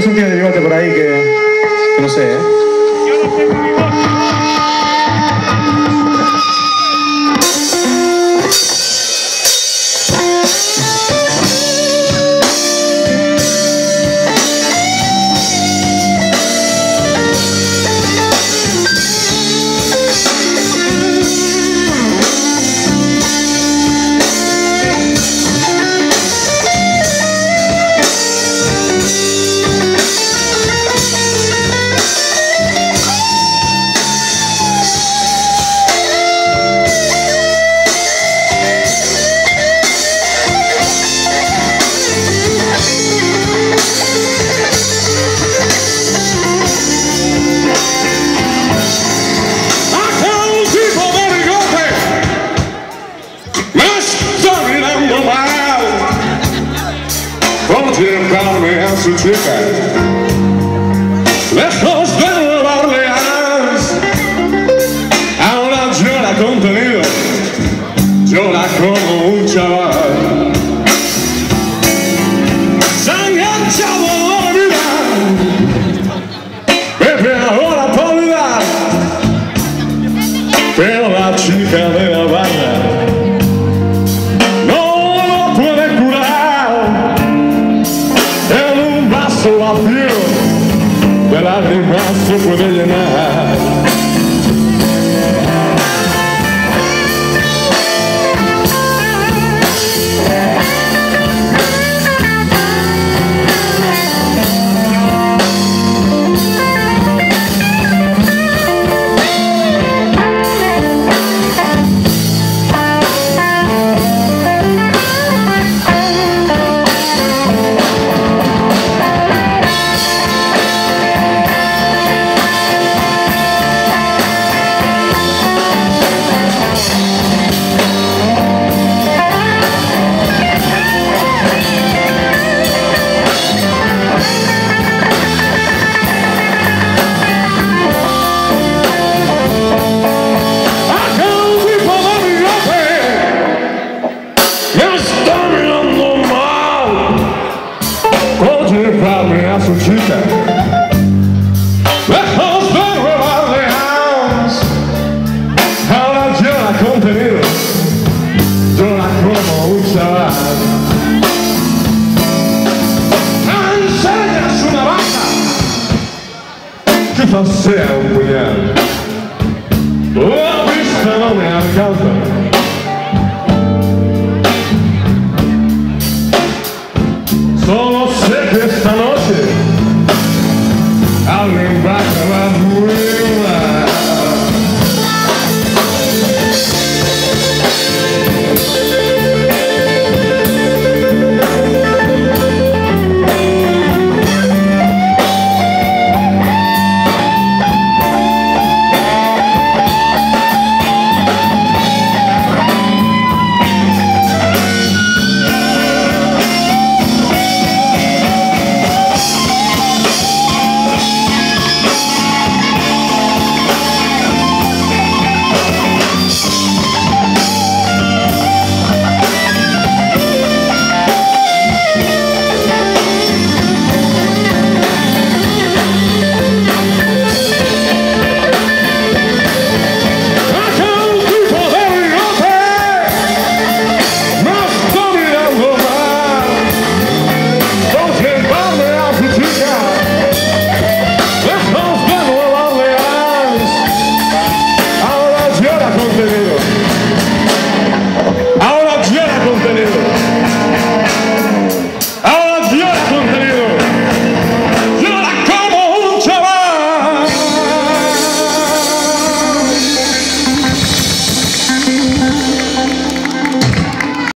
Wilson tiene bigote por ahí que no sé, ¿eh? Yo no tengo bigote. Lejos de Nueva Orleans, ahora llora contenido, llora como un chaval. Se ha enganchado a la vida, bebe ahora para olvidar, pero la chica de La Habana no lo puede curar. En un vaso vacío de lágrimas se puede llenar. A su chica, lejos de Nueva Orleans, ahora llora contenido, llora como un chaval. Enseñas una navaja, quizás sea un puñal, la vista no me alcanza. Solo sé que esta noche alguien va a acabar muy mal. Lejos de Nueva Orleans, ahora llora contenido.